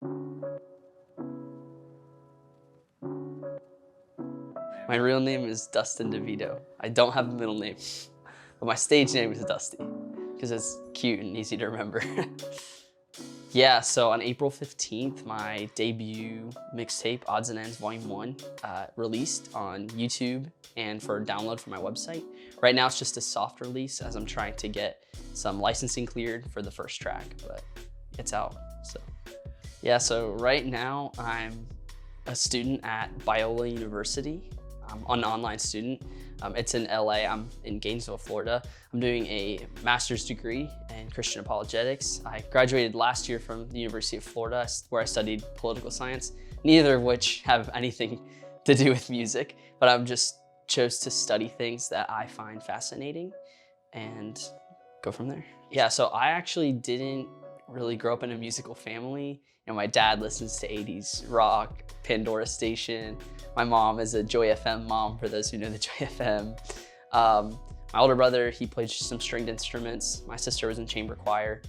My real name is Dustin DeVito. I don't have a middle name, but my stage name is Dusty because it's cute and easy to remember. Yeah, so on April 15th, my debut mixtape, Odds and Ends Volume 1, released on YouTube and for download from my website. Right now it's just a soft release as I'm trying to get some licensing cleared for the first track, but it's out, so. Yeah, so right now I'm a student at Biola University. I'm an online student. It's in LA, I'm in Gainesville, Florida. I'm doing a master's degree in Christian apologetics. I graduated last year from the University of Florida where I studied political science, neither of which have anything to do with music, but I just chose to study things that I find fascinating and go from there. Yeah, so I actually didn't really grow up in a musical family. You know, my dad listens to 80s rock, Pandora Station. My mom is a Joy FM mom, for those who know the Joy FM. My older brother, he played some stringed instruments. My sister was in chamber choir.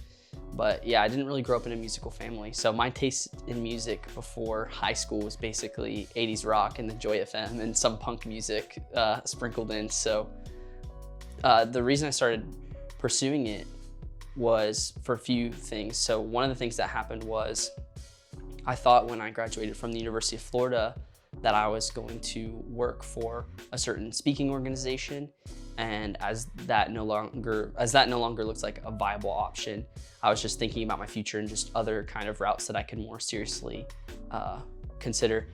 But yeah, I didn't really grow up in a musical family. So my taste in music before high school was basically 80s rock and the Joy FM and some punk music sprinkled in. So the reason I started pursuing it was for a few things. So one of the things that happened was I thought when I graduated from the University of Florida that I was going to work for a certain speaking organization, and as that no longer looks like a viable option, I was just thinking about my future and just other kind of routes that I could more seriously consider.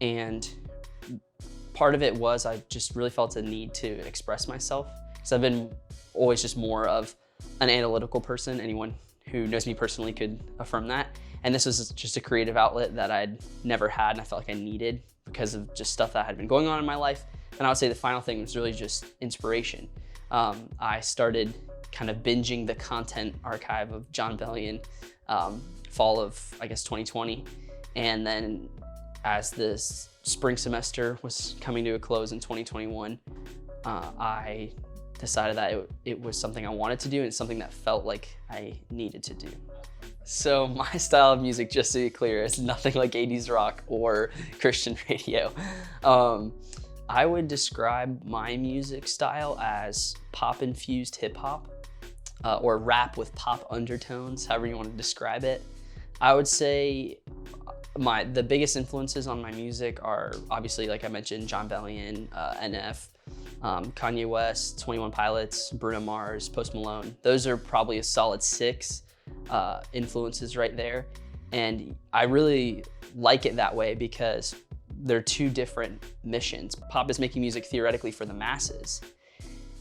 And part of it was I just really felt a need to express myself, because I've been always just more of an analytical person. Anyone who knows me personally could affirm that. And this was just a creative outlet that I'd never had and I felt like I needed because of just stuff that had been going on in my life. And I would say the final thing was really just inspiration. I started kind of binging the content archive of Jon Bellion, fall of, I guess, 2020. And then as this spring semester was coming to a close in 2021, I decided that it was something I wanted to do and something that felt like I needed to do. So my style of music, just to be clear, is nothing like 80s rock or Christian radio. I would describe my music style as pop-infused hip-hop or rap with pop undertones, however you want to describe it. I would say the biggest influences on my music are obviously, like I mentioned, Jon Bellion, NF, Kanye West, 21 Pilots, Bruno Mars, Post Malone. Those are probably a solid 6 influences right there. And I really like it that way because they're two different missions. Pop is making music theoretically for the masses,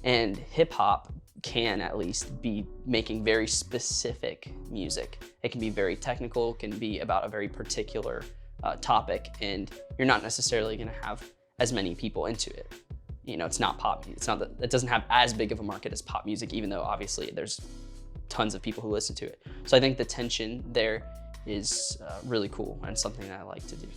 and hip hop can at least be making very specific music. It can be very technical, can be about a very particular topic, and you're not necessarily gonna have as many people into it. You know, it's not pop, it doesn't have as big of a market as pop music, even though obviously there's tons of people who listen to it. So I think the tension there is really cool and something that I like to do.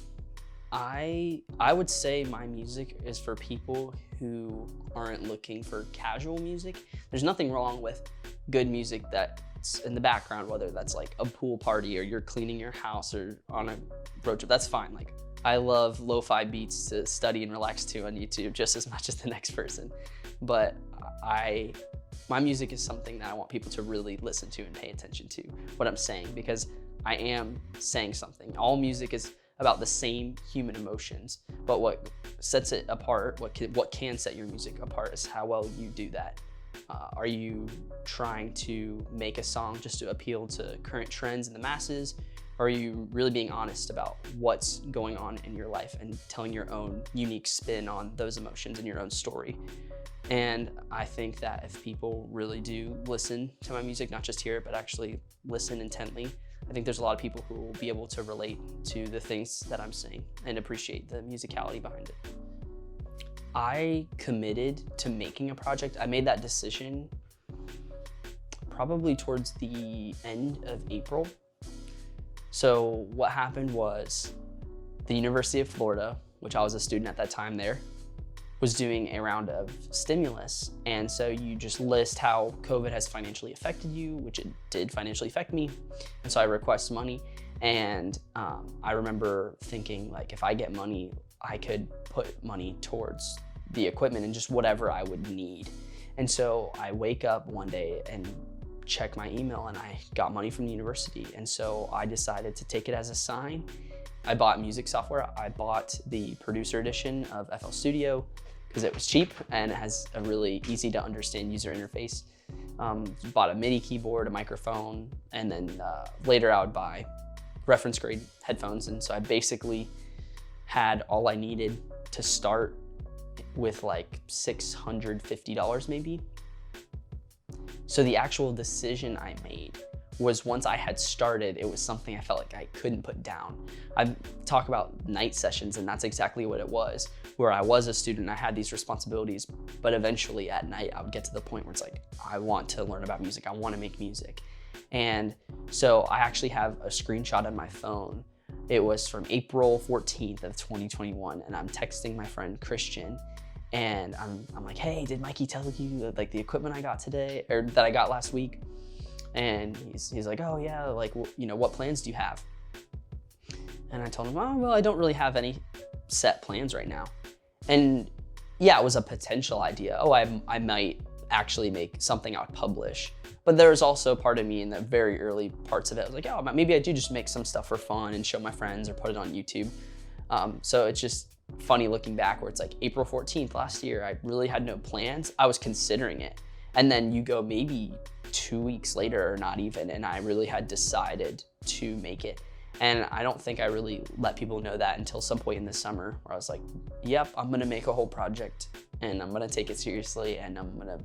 I would say my music is for people who aren't looking for casual music. There's nothing wrong with good music that's in the background, whether that's like a pool party or you're cleaning your house or on a road trip, that's fine. Like, I love lo-fi beats to study and relax to on YouTube just as much as the next person. But my music is something that I want people to really listen to and pay attention to what I'm saying, because I am saying something. All music is about the same human emotions, but what sets it apart, what can set your music apart is how well you do that. Are you trying to make a song just to appeal to current trends in the masses? Or are you really being honest about what's going on in your life and telling your own unique spin on those emotions in your own story? And I think that if people really do listen to my music, not just hear it, but actually listen intently, I think there's a lot of people who will be able to relate to the things that I'm saying and appreciate the musicality behind it. I committed to making a project. I made that decision probably towards the end of April. So what happened was the University of Florida, which I was a student at that time there, was doing a round of stimulus. And so you just list how COVID has financially affected you, which it did financially affect me. And so I request money. And I remember thinking, like, if I get money, I could put money towards the equipment and just whatever I would need. And so I wake up one day and check my email, and I got money from the university. And so I decided to take it as a sign. I bought music software. I bought the producer edition of FL Studio because it was cheap and it has a really easy to understand user interface. Bought a MIDI keyboard, a microphone, and then later I would buy reference grade headphones. And so I basically had all I needed to start with like $650 maybe. So the actual decision I made was, once I had started, it was something I felt like I couldn't put down. I talk about night sessions, and that's exactly what it was, where I was a student, I had these responsibilities, but eventually at night I would get to the point where it's like, I want to learn about music, I want to make music. And so I actually have a screenshot on my phone. It was from April 14th of 2021, and I'm texting my friend Christian, and I'm like, hey, did Mikey tell you like the equipment I got today, or that I got last week? And he's like, oh yeah, like, you know, what plans do you have? And I told him, oh, well, I don't really have any set plans right now. And yeah, it was a potential idea. Oh, I might actually make something I would publish. But there was also part of me in the very early parts of it. I was like, oh, maybe I do just make some stuff for fun and show my friends or put it on YouTube. So it's just funny looking back where it's like April 14th last year, I really had no plans. I was considering it. And then you go maybe 2 weeks later, or not even, and I really had decided to make it. And I don't think I really let people know that until some point in the summer, where I was like, yep, I'm gonna make a whole project and I'm gonna take it seriously and I'm gonna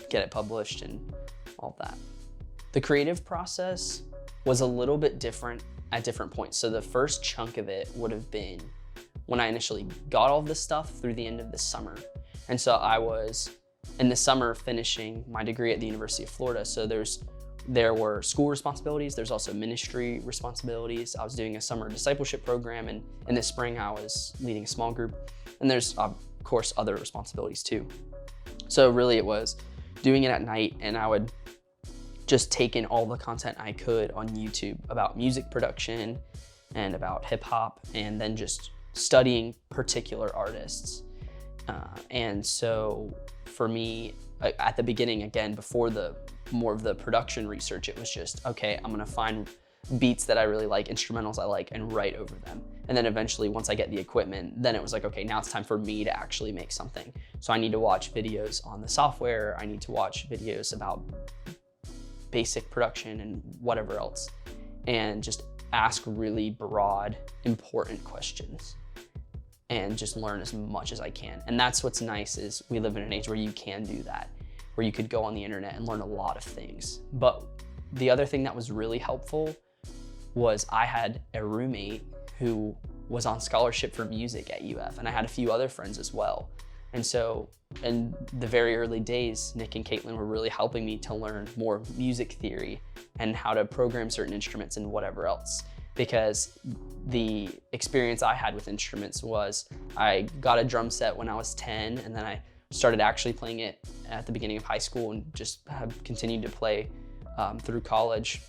get it published and all that. The creative process was a little bit different at different points. So the first chunk of it would have been when I initially got all of this stuff through the end of the summer. And so I was in the summer finishing my degree at the University of Florida. So there were school responsibilities, there's also ministry responsibilities. I was doing a summer discipleship program, and in the spring I was leading a small group. And there's of course other responsibilities too. So really it was doing it at night, and I would just take in all the content I could on YouTube about music production and about hip hop, and then just studying particular artists. And so for me, at the beginning, again, before more of the production research, it was just, okay, I'm gonna find beats that I really like, instrumentals I like, and write over them. And then eventually, once I get the equipment, then it was like, okay, now it's time for me to actually make something. So I need to watch videos on the software, I need to watch videos about basic production and whatever else, and just ask really broad, important questions, and just learn as much as I can. And that's what's nice, is we live in an age where you can do that, where you could go on the internet and learn a lot of things. But the other thing that was really helpful was I had a roommate who was on scholarship for music at UF, and I had a few other friends as well. And so in the very early days, Nick and Caitlin were really helping me to learn more music theory and how to program certain instruments and whatever else. Because the experience I had with instruments was, I got a drum set when I was 10, and then I started actually playing it at the beginning of high school, and just have continued to play through college.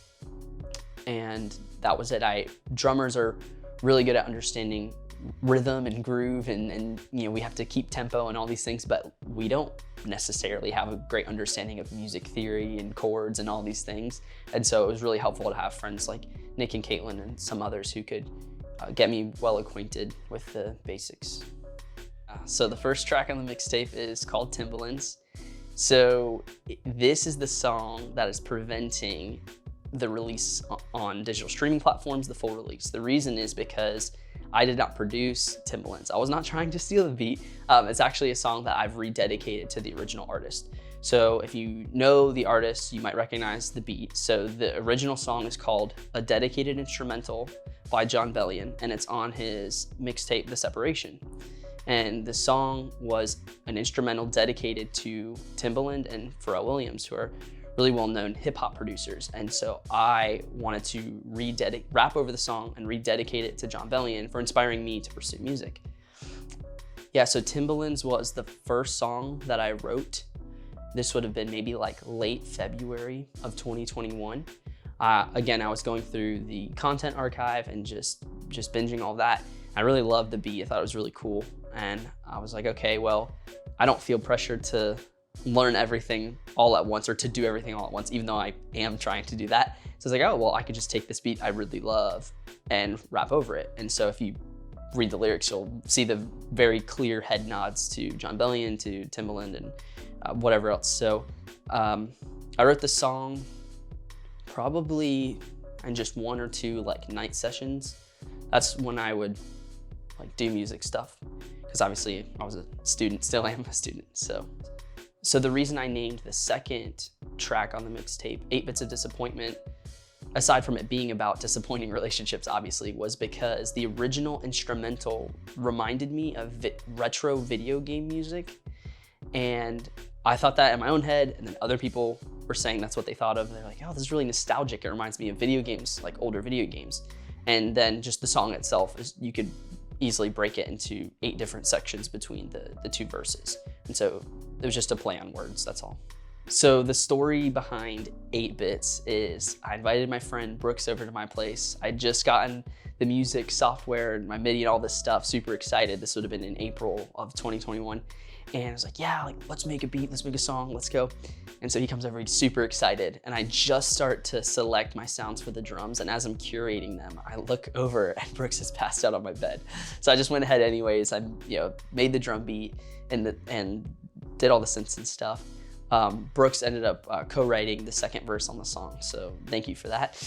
And that was it. Drummers are really good at understanding rhythm and groove, and you know, we have to keep tempo and all these things, but we don't necessarily have a great understanding of music theory and chords and all these things. And so it was really helpful to have friends like Nick and Caitlin and some others who could get me well acquainted with the basics. So the first track on the mixtape is called Timbalands. So this is the song that is preventing the release on digital streaming platforms, the full release. The reason is because I did not produce Timbalands. I was not trying to steal the beat. It's actually a song that I've rededicated to the original artist. So if you know the artist, you might recognize the beat. So the original song is called A Dedicated Instrumental by Jon Bellion, and it's on his mixtape, The Separation. And the song was an instrumental dedicated to Timbaland and Pharrell Williams, who are really well-known hip-hop producers. And so I wanted to rap over the song and rededicate it to Jon Bellion for inspiring me to pursue music. Yeah, so Timbalands was the first song that I wrote. This would have been maybe like late February of 2021. Again, I was going through the content archive and just binging all that. I really loved the beat. I thought it was really cool. And I was like, okay, well, I don't feel pressured to learn everything all at once or to do everything all at once, even though I am trying to do that. So I was like, oh, well, I could just take this beat I really love and rap over it. And so if you read the lyrics, you'll see the very clear head nods to Jon Bellion, to Timbaland, and whatever else. So I wrote the song probably in just 1 or 2 like night sessions. That's when I would like do music stuff, because obviously I was a student, still am a student. So the reason I named the second track on the mixtape 8 Bits of Disappointment, aside from it being about disappointing relationships, obviously, was because the original instrumental reminded me of retro video game music. And I thought that in my own head, and then other people were saying that's what they thought of. They're like, oh, this is really nostalgic. It reminds me of video games, like older video games. And then just the song itself, you could easily break it into 8 different sections between the 2 verses. And so it was just a play on words, that's all. So the story behind 8 Bits is I invited my friend Brooks over to my place. I'd just gotten the music software and my MIDI and all this stuff, super excited. This would have been in April of 2021. And I was like, yeah, like let's make a beat, let's make a song, let's go. And so he comes over, he's super excited. And I just start to select my sounds for the drums. And as I'm curating them, I look over and Brooks has passed out on my bed. So I just went ahead anyways. I made the drum beat and did all the synths and stuff. Brooks ended up co-writing the second verse on the song. So thank you for that.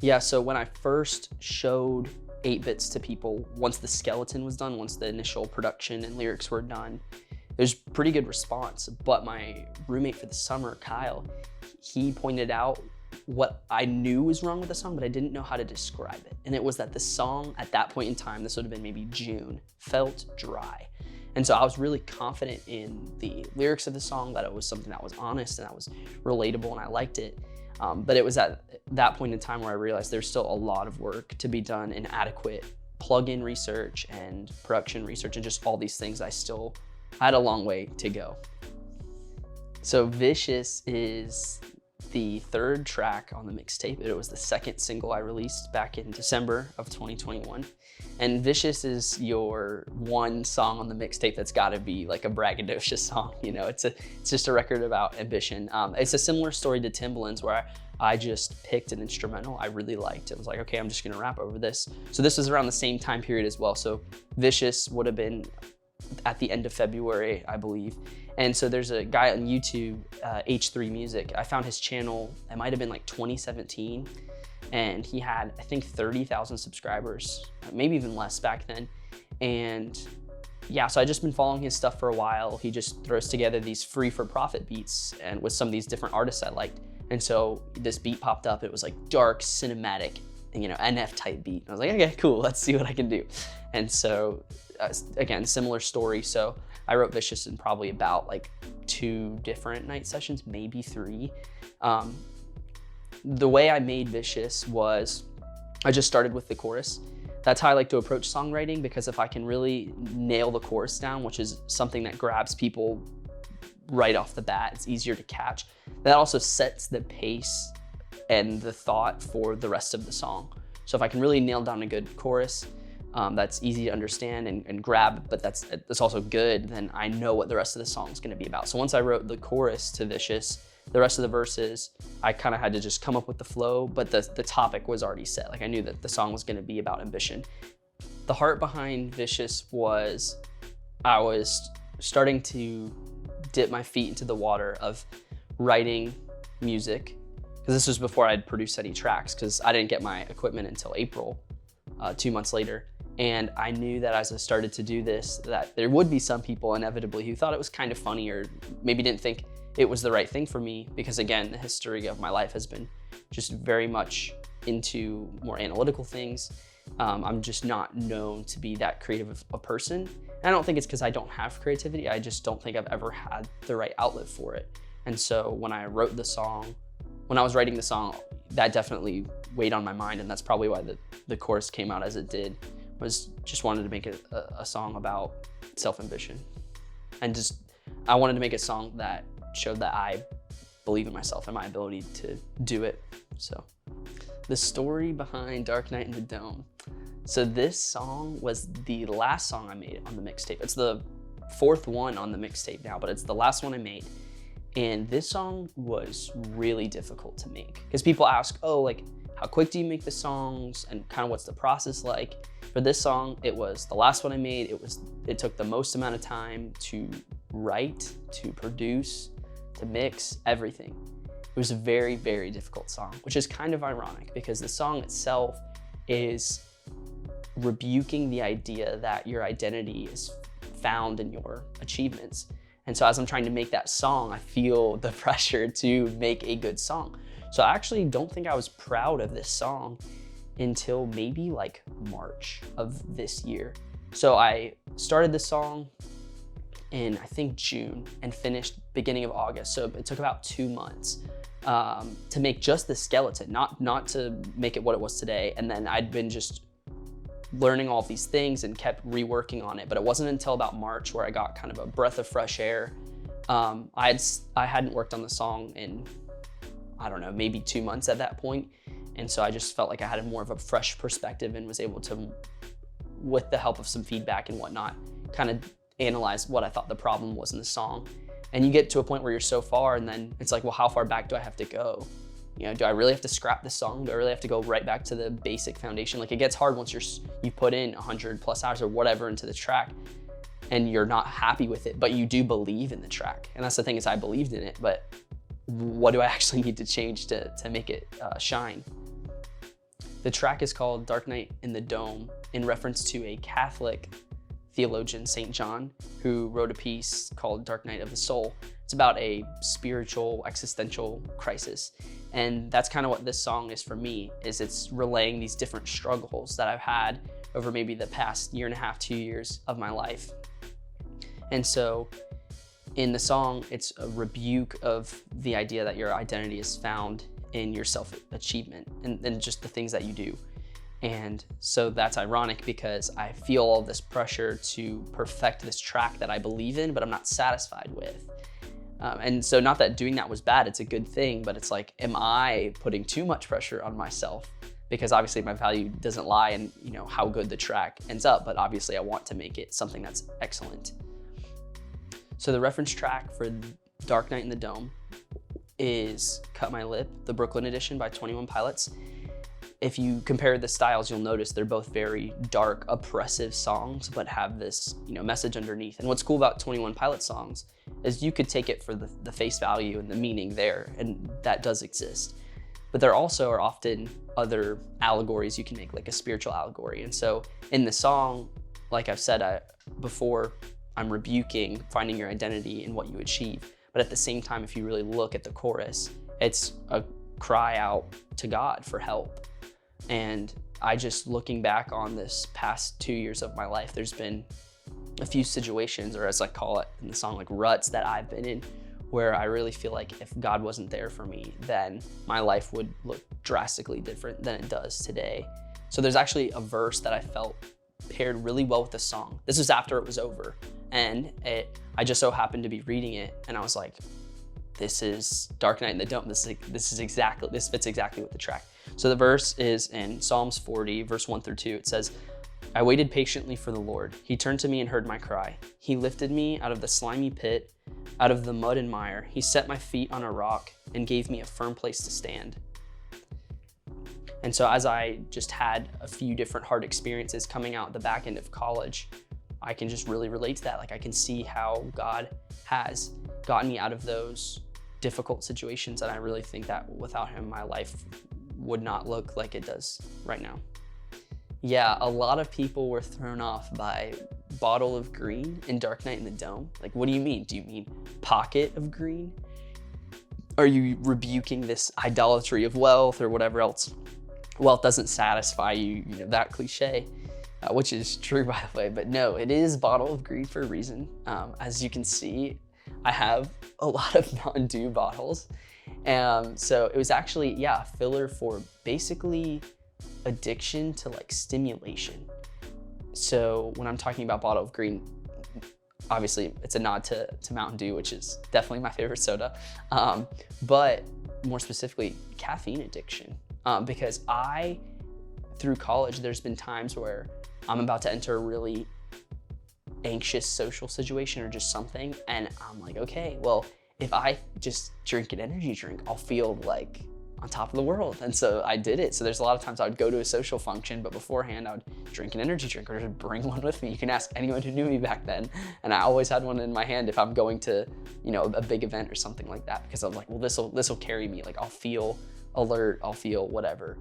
Yeah, so when I first showed 8 Bits to people, once the skeleton was done, once the initial production and lyrics were done, there's pretty good response. But my roommate for the summer, Kyle, he pointed out what I knew was wrong with the song, but I didn't know how to describe it. And it was that the song at that point in time, this would have been maybe June, felt dry. And so I was really confident in the lyrics of the song, that it was something that was honest and that was relatable and I liked it. But it was at that point in time where I realized there's still a lot of work to be done in adequate plugin research and production research and just all these things. I had a long way to go. So Vicious is the 3rd track on the mixtape. It was the 2nd single I released back in December of 2021. And Vicious is your one song on the mixtape that's gotta be like a braggadocious song. You know, it's just a record about ambition. It's a similar story to Timbaland's, where I just picked an instrumental I really liked. It was like, okay, I'm just gonna rap over this. So this was around the same time period as well. So Vicious would have been at the end of February, I believe. And so there's a guy on YouTube, H3 Music. I found his channel, it might've been like 2017. And he had, I think, 30,000 subscribers, maybe even less back then. And yeah, so I just been following his stuff for a while. He just throws together these free for profit beats and with some of these different artists I liked. And so this beat popped up. It was like dark, cinematic, NF type beat. I was like, okay, cool, let's see what I can do. And so again, similar story. So I wrote Vicious in probably about like 2 different night sessions, maybe 3. The way I made Vicious was I just started with the chorus. That's how I like to approach songwriting, because if I can really nail the chorus down, which is something that grabs people right off the bat, it's easier to catch. That also sets the pace and the thought for the rest of the song. So if I can really nail down a good chorus that's easy to understand and grab, but that's also good, then I know what the rest of the song is gonna be about. So once I wrote the chorus to Vicious, the rest of the verses, I kind of had to just come up with the flow, but the topic was already set. Like I knew that the song was gonna be about ambition. The heart behind Vicious was I was starting to dip my feet into the water of writing music, because this was before I'd produced any tracks, because I didn't get my equipment until April, 2 months later. And I knew that as I started to do this, that there would be some people inevitably who thought it was kind of funny, or maybe didn't think it was the right thing for me, because again, the history of my life has been just very much into more analytical things. I'm just not known to be that creative of a person. And I don't think it's because I don't have creativity. I just don't think I've ever had the right outlet for it. And so when I wrote the song, when I was writing the song, that definitely weighed on my mind. And that's probably why the chorus came out as it did, was just wanted to make a song about self-ambition. And I wanted to make a song that showed that I believe in myself and my ability to do it So the story behind Dark Night in the Dome. So this song was the last song I made on the mixtape. It's the fourth one on the mixtape now, but it's the last one I made. And this song was really difficult to make because people ask, oh, like, how quick do you make the songs and kind of what's the process like? For this song, it was the last one I made. It took the most amount of time to write, to produce, to mix, everything. It was a very, very difficult song, which is kind of ironic because the song itself is rebuking the idea that your identity is found in your achievements. And so as I'm trying to make that song, I feel the pressure to make a good song. So I actually don't think I was proud of this song until maybe like March of this year. So I started this song in I think June and finished beginning of August. So it took about 2 months to make just the skeleton, not to make it what it was today. And then I'd been just learning all these things and kept reworking on it. But it wasn't until about March where I got kind of a breath of fresh air. I hadn't worked on the song in, I don't know, maybe 2 months at that point. And so I just felt like I had more of a fresh perspective and was able to, with the help of some feedback and whatnot, kind of analyze what I thought the problem was in the song. And you get to a point where you're so far and then it's like, well, how far back do I have to go? You know, do I really have to scrap this song? Do I really have to go right back to the basic foundation? Like, it gets hard once you put in 100+ hours or whatever into the track and you're not happy with it, but you do believe in the track. And that's the thing, is I believed in it, but what do I actually need to change to make it shine? The track is called Dark Night in the Dome in reference to a Catholic theologian, St. John, who wrote a piece called Dark Night of the Soul. It's about a spiritual, existential crisis. And that's kind of what this song is for me, is it's relaying these different struggles that I've had over maybe the past 1.5 to 2 years of my life. And so in the song, it's a rebuke of the idea that your identity is found in your self-achievement and just the things that you do. And so that's ironic because I feel all this pressure to perfect this track that I believe in, but I'm not satisfied with. And so not that doing that was bad, it's a good thing, but it's like, am I putting too much pressure on myself? Because obviously my value doesn't lie in, you know, how good the track ends up, but obviously I want to make it something that's excellent. So the reference track for Dark Night in the Dome is Cut My Lip, the Brooklyn edition by 21 Pilots. If you compare the styles, you'll notice they're both very dark, oppressive songs, but have this, you know, message underneath. And what's cool about 21 Pilots songs is you could take it for the face value and the meaning there, and that does exist. But there also are often other allegories you can make, like a spiritual allegory. And so in the song, like I've said before, I'm rebuking finding your identity in what you achieve. But at the same time, if you really look at the chorus, it's a cry out to God for help. And I just, looking back on this past 2 years of my life, there's been a few situations, or as I call it in the song, like ruts that I've been in, where I really feel like if God wasn't there for me, then my life would look drastically different than it does today. So there's actually a verse that I felt paired really well with the song. This was after it was over, and I just so happened to be reading it, and I was like, this is Dark Night in the Dome. This fits exactly with the track. So the verse is in Psalms 40, verse 1 through 2. It says, I waited patiently for the Lord. He turned to me and heard my cry. He lifted me out of the slimy pit, out of the mud and mire. He set my feet on a rock and gave me a firm place to stand. And so as I just had a few different hard experiences coming out the back end of college, I can just really relate to that. Like, I can see how God has gotten me out of those difficult situations, and I really think that without him, my life would not look like it does right now. Yeah, a lot of people were thrown off by Bottle of Green in Dark Night in the Dome. Like, what do you mean? Do you mean Pocket of Green? Are you rebuking this idolatry of wealth or whatever else? Wealth doesn't satisfy you, you know, that cliche, which is true, by the way. But no, it is Bottle of Green for a reason. As you can see, I have a lot of Mountain Dew bottles. So it was actually, yeah, a filler for basically addiction to like stimulation. So when I'm talking about Bottle of Green, obviously it's a nod to Mountain Dew, which is definitely my favorite soda. But more specifically, caffeine addiction. Because through college, there's been times where I'm about to enter a really anxious social situation or just something, and I'm like, okay, well, if I just drink an energy drink, I'll feel like on top of the world. And so I did it. So there's a lot of times I would go to a social function, but beforehand I would drink an energy drink or just bring one with me. You can ask anyone who knew me back then. And I always had one in my hand if I'm going to, a big event or something like that, because I was like, well, this'll carry me. Like, I'll feel alert, I'll feel whatever.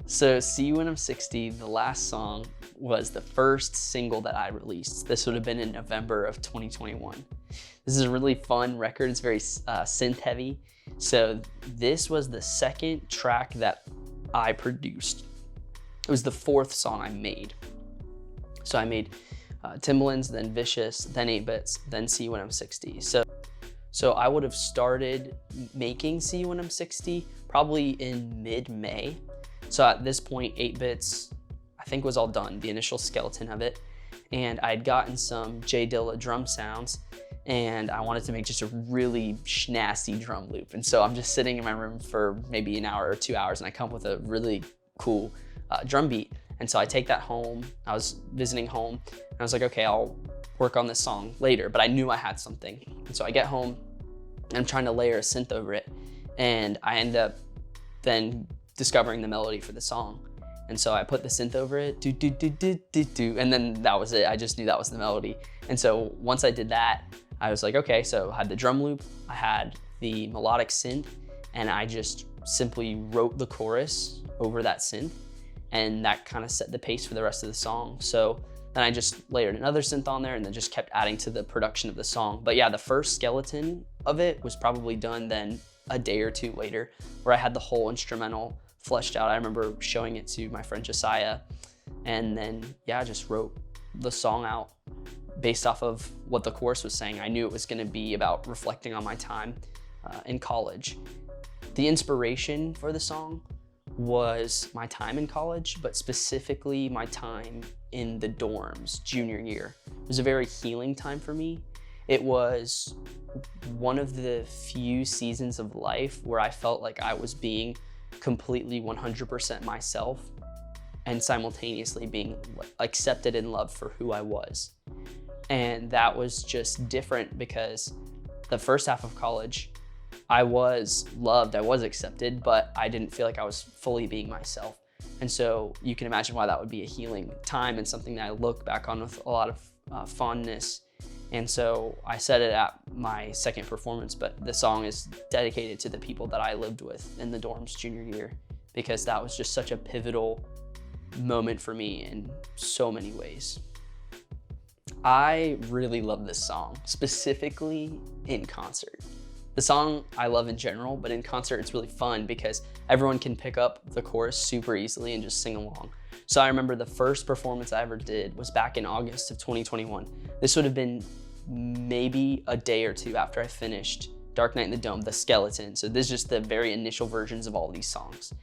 So See You When I'm 60, the last song, was the first single that I released. This would have been in November of 2021. This is a really fun record. It's very synth heavy. So this was the second track that I produced. It was the fourth song I made. So I made Timbaland's, then Vicious, then 8-Bits, then See You When I'm 60. So I would have started making See You When I'm 60 probably in mid-May. So at this point, 8-Bits, I think, was all done, the initial skeleton of it. And I'd gotten some J Dilla drum sounds, and I wanted to make just a really snazzy drum loop. And so I'm just sitting in my room for maybe an hour or 2 hours, and I come up with a really cool drum beat. And so I take that home. I was visiting home, and I was like, okay, I'll work on this song later, but I knew I had something. And so I get home, and I'm trying to layer a synth over it, and I end up then discovering the melody for the song. And so I put the synth over it, do, do, do, do, do, do, and then that was it. I just knew that was the melody. And so once I did that, I was like, okay, so I had the drum loop, I had the melodic synth, and I just simply wrote the chorus over that synth, and that kind of set the pace for the rest of the song. So then I just layered another synth on there and then just kept adding to the production of the song. But yeah, the first skeleton of it was probably done then a day or two later, where I had the whole instrumental fleshed out. I remember showing it to my friend Josiah, and then I just wrote the song out based off of what the chorus was saying. I knew it was going to be about reflecting on my time in college. The inspiration for the song was my time in college, but specifically my time in the dorms junior year. It was a very healing time for me. It was one of the few seasons of life where I felt like I was being completely 100% myself and simultaneously being accepted and loved for who I was. And that was just different because the first half of college, I was loved, I was accepted, but I didn't feel like I was fully being myself. And so you can imagine why that would be a healing time and something that I look back on with a lot of fondness. And so I said it at my second performance, but the song is dedicated to the people that I lived with in the dorms junior year, because that was just such a pivotal moment for me in so many ways. I really love this song, specifically in concert. The song I love in general, but in concert it's really fun because everyone can pick up the chorus super easily and just sing along. So I remember the first performance I ever did was back in August of 2021. This would have been maybe a day or two after I finished Dark Night in the Dome, the skeleton. So this is just the very initial versions of all these songs.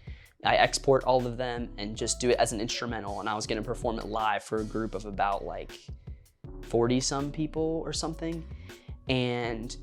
I export all of them and just do it as an instrumental, and I was gonna perform it live for a group of about like 40 some people or something. And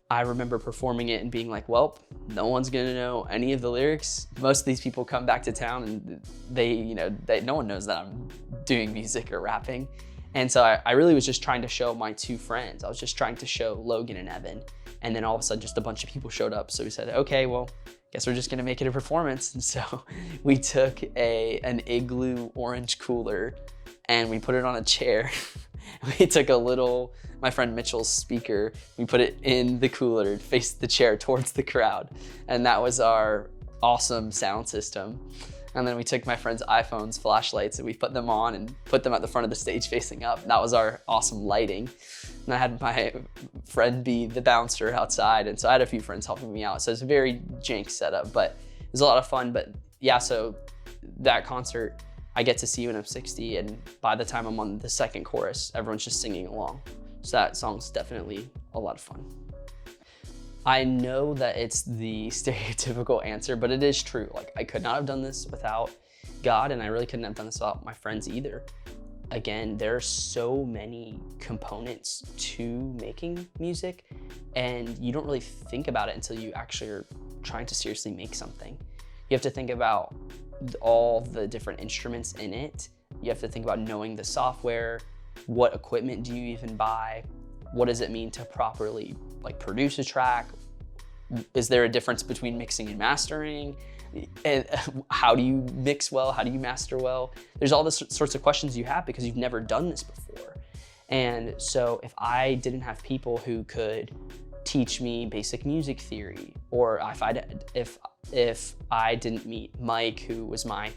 I remember performing it and being like, well, no one's gonna know any of the lyrics. Most of these people come back to town and no one knows that I'm doing music or rapping. And so I really was just trying to show my two friends. I was just trying to show Logan and Evan. And then all of a sudden just a bunch of people showed up. So we said, okay, well, guess we're just gonna make it a performance. And so we took an Igloo orange cooler and we put it on a chair. We took my friend Mitchell's speaker, we put it in the cooler, faced the chair towards the crowd. And that was our awesome sound system. And then we took my friend's iPhone's flashlights and we put them on and put them at the front of the stage facing up. That was our awesome lighting. And I had my friend be the bouncer outside. And so I had a few friends helping me out. So it's a very jank setup, but it was a lot of fun. But yeah, so that concert, I get to See You When I'm 60, and by the time I'm on the second chorus, everyone's just singing along. So that song's definitely a lot of fun. I know that it's the stereotypical answer, but it is true. Like, I could not have done this without God, and I really couldn't have done this without my friends either. Again, there are so many components to making music, and you don't really think about it until you actually are trying to seriously make something. You have to think about all the different instruments in it. You have to think about knowing the software. What equipment do you even buy? What does it mean to properly like produce a track? Is there a difference between mixing and mastering? And how do you mix well? How do you master well? There's all the sorts of questions you have because you've never done this before. And so if I didn't have people who could teach me basic music theory, or if I didn't meet Mike, who was my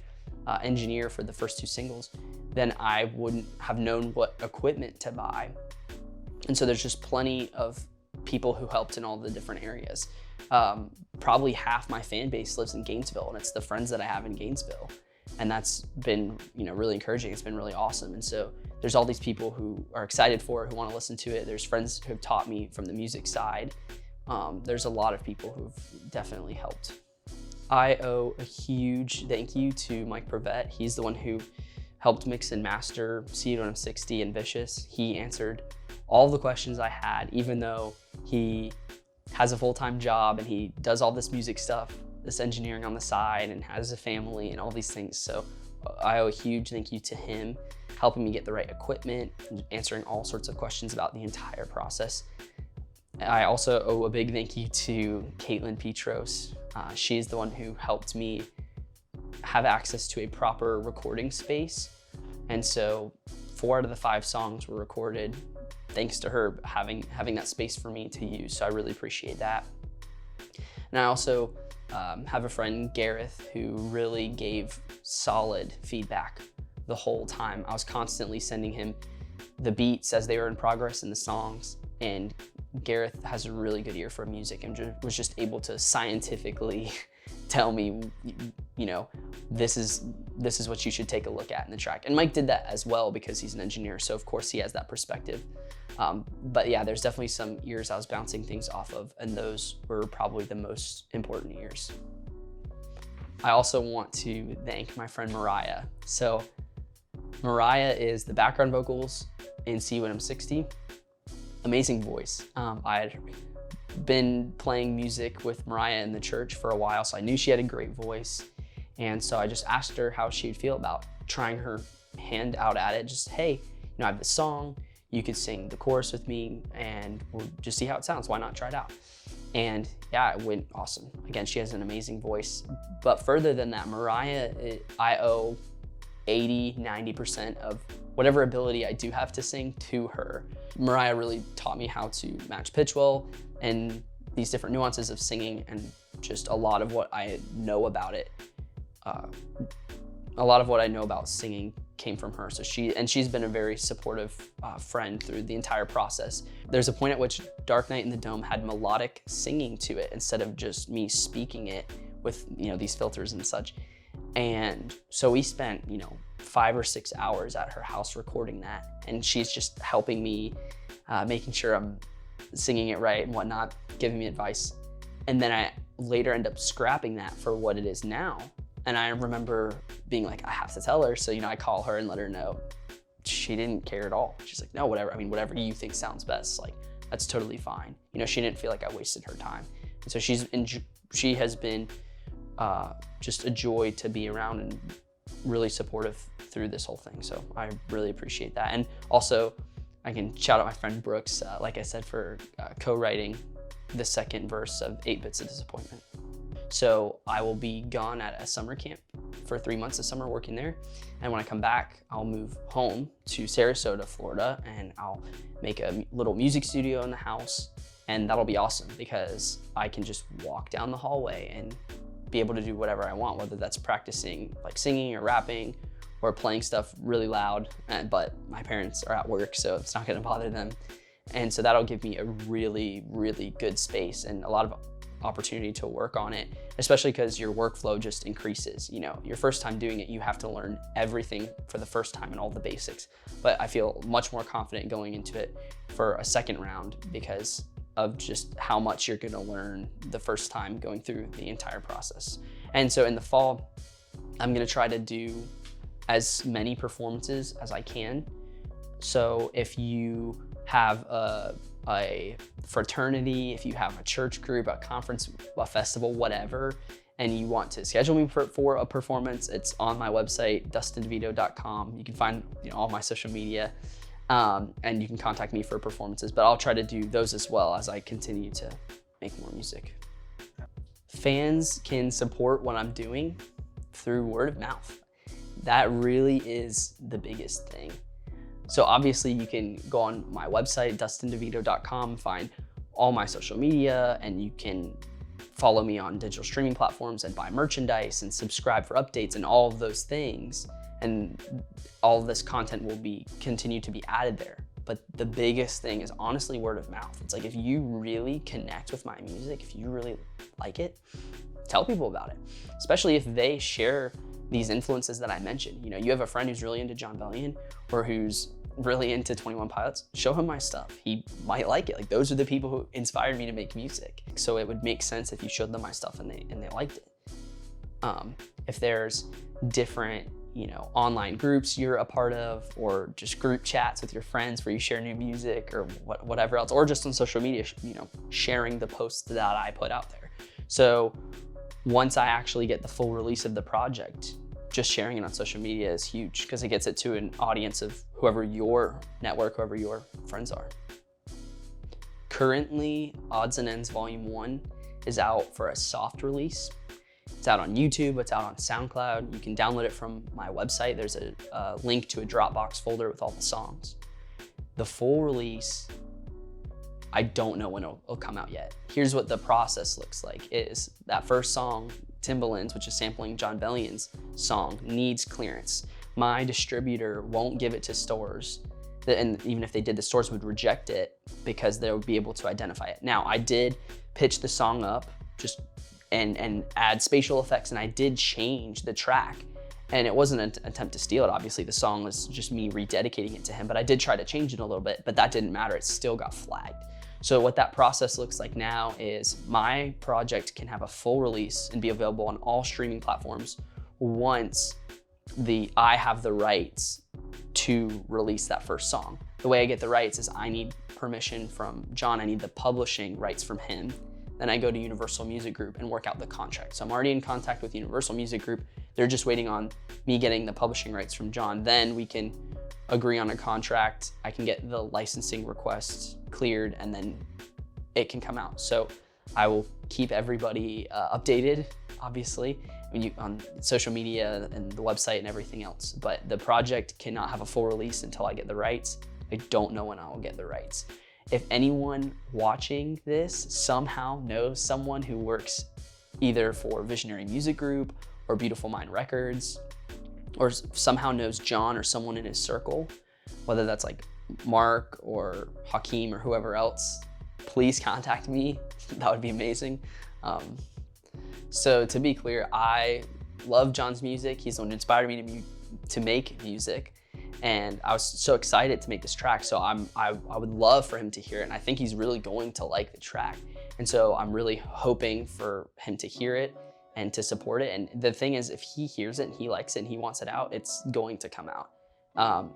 engineer for the first 2 singles, then I wouldn't have known what equipment to buy. And so there's just plenty of people who helped in all the different areas. Probably half my fan base lives in Gainesville, and it's the friends that I have in Gainesville. And that's been, really encouraging. It's been really awesome. And so there's all these people who are excited for it, who want to listen to it. There's friends who have taught me from the music side. There's a lot of people who've definitely helped. I owe a huge thank you to Mike Prevett. He's the one who helped mix and master See You When I'm 60 and Vicious. He answered all the questions I had, even though he has a full-time job and he does all this music stuff, this engineering on the side, and has a family and all these things. So I owe a huge thank you to him, helping me get the right equipment, answering all sorts of questions about the entire process. I also owe a big thank you to Caitlin Petros. She's the one who helped me have access to a proper recording space. And so 4 out of the 5 songs were recorded thanks to her having that space for me to use. So I really appreciate that. And I also have a friend, Gareth, who really gave solid feedback the whole time. I was constantly sending him the beats as they were in progress in the songs, and Gareth has a really good ear for music and was just able to scientifically tell me, this is what you should take a look at in the track. And Mike did that as well because he's an engineer, so of course he has that perspective. But yeah, there's definitely some ears I was bouncing things off of, and those were probably the most important ears. I also want to thank my friend Mariah. So Mariah is the background vocals in See You When I'm 60. Amazing voice. I had been playing music with Mariah in the church for a while, so I knew she had a great voice. And so I just asked her how she'd feel about trying her hand out at it. Just, hey, I have this song, you could sing the chorus with me and we'll just see how it sounds. Why not try it out? And yeah, it went awesome. Again, she has an amazing voice. But further than that, Mariah, I owe 80-90% of whatever ability I do have to sing to her. Mariah really taught me how to match pitch well and these different nuances of singing, and just a lot of what I know about it. A lot of what I know about singing came from her. So she's been a very supportive friend through the entire process. There's a point at which Dark Night in the Dome had melodic singing to it instead of just me speaking it with these filters and such. And so we spent 5 or 6 hours at her house recording that, and she's just helping me, making sure I'm singing it right and whatnot, giving me advice. And then I later end up scrapping that for what it is now. And I remember being like, I have to tell her. So, I call her and let her know. She didn't care at all. She's like, no, whatever. Whatever you think sounds best, like, that's totally fine. She didn't feel like I wasted her time. And so she has been just a joy to be around and really supportive through this whole thing. So I really appreciate that. And also, I can shout out my friend Brooks, like I said, for co-writing the second verse of 8 Bits of Disappointment. So I will be gone at a summer camp for 3 months this summer working there. And when I come back, I'll move home to Sarasota, Florida, and I'll make a little music studio in the house. And that'll be awesome because I can just walk down the hallway and be able to do whatever I want, whether that's practicing like singing or rapping or playing stuff really loud. But my parents are at work, so it's not gonna bother them. And so that'll give me a really, really good space and a lot of opportunity to work on it, especially because your workflow just increases. Your first time doing it, you have to learn everything for the first time and all the basics. But I feel much more confident going into it for a second round because of just how much you're gonna learn the first time going through the entire process. And so in the fall, I'm gonna try to do as many performances as I can. So if you have a a fraternity, if you have a church group, a conference, a festival, whatever, and you want to schedule me for a performance, it's on my website, dustindevito.com. You can find all my social media, and you can contact me for performances, but I'll try to do those as well as I continue to make more music. Fans can support what I'm doing through word of mouth. That really is the biggest thing. So obviously you can go on my website, dustindevito.com, find all my social media, and you can follow me on digital streaming platforms and buy merchandise and subscribe for updates and all of those things. And all of this content will continue to be added there. But the biggest thing is honestly word of mouth. It's like, if you really connect with my music, if you really like it, tell people about it. Especially if they share these influences that I mentioned. You have a friend who's really into Jon Bellion or who's really into 21 Pilots, show him my stuff. He might like it. Like, those are the people who inspired me to make music. So it would make sense if you showed them my stuff and they liked it. If there's different online groups you're a part of, or just group chats with your friends where you share new music or whatever else, or just on social media, sharing the posts that I put out there. So once I actually get the full release of the project, just sharing it on social media is huge because it gets it to an audience of whoever your network, whoever your friends are. Currently, Odds and Ends Volume 1 is out for a soft release. It's out on YouTube, it's out on SoundCloud. You can download it from my website. There's a link to a Dropbox folder with all the songs. The full release, I don't know when it'll come out yet. Here's what the process looks like. Is that first song, Timbaland's, which is sampling Jon Bellion's song, needs clearance. My distributor won't give it to stores, and even if they did, the stores would reject it because they would be able to identify it. Now, I did pitch the song up and add spatial effects, and I did change the track. And it wasn't an attempt to steal it. Obviously, the song was just me rededicating it to him, but I did try to change it a little bit, but that didn't matter. It still got flagged. So what that process looks like now is my project can have a full release and be available on all streaming platforms once I have the rights to release that first song. The way I get the rights is I need permission from Jon. I need the publishing rights from him. Then I go to Universal Music Group and work out the contract. So I'm already in contact with Universal Music Group. They're just waiting on me getting the publishing rights from Jon. Then we can agree on a contract. I can get the licensing requests cleared, and then it can come out. So I will keep everybody updated, obviously, on social media and the website and everything else. But the project cannot have a full release until I get the rights. I don't know when I will get the rights. If anyone watching this somehow knows someone who works either for Visionary Music Group or Beautiful Mind Records, or somehow knows Jon or someone in his circle, whether that's like Mark or Hakeem or whoever else, please contact me. That would be amazing. So to be clear, I love Jon's music. He's the one who inspired me to make music. And I was so excited to make this track. So I would love for him to hear it. And I think he's really going to like the track. And so I'm really hoping for him to hear it and to support it. And the thing is, if he hears it and he likes it and he wants it out, it's going to come out.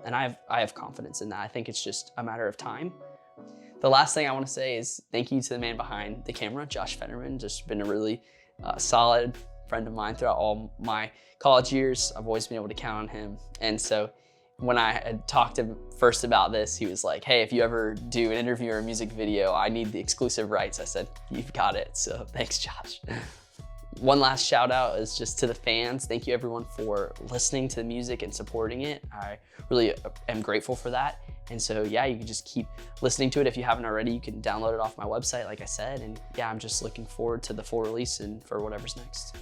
And I have confidence in that. I think it's just a matter of time. The last thing I want to say is thank you to the man behind the camera, Josh Fennerman. Just been a really solid friend of mine throughout all my college years. I've always been able to count on him. And so when I had talked to him first about this, he was like, hey, if you ever do an interview or a music video, I need the exclusive rights. I said, you've got it. So thanks, Josh. One last shout out is just to the fans. Thank you everyone for listening to the music and supporting it. I really am grateful for that. And so yeah, you can just keep listening to it. If you haven't already, you can download it off my website, like I said. And yeah, I'm just looking forward to the full release and for whatever's next.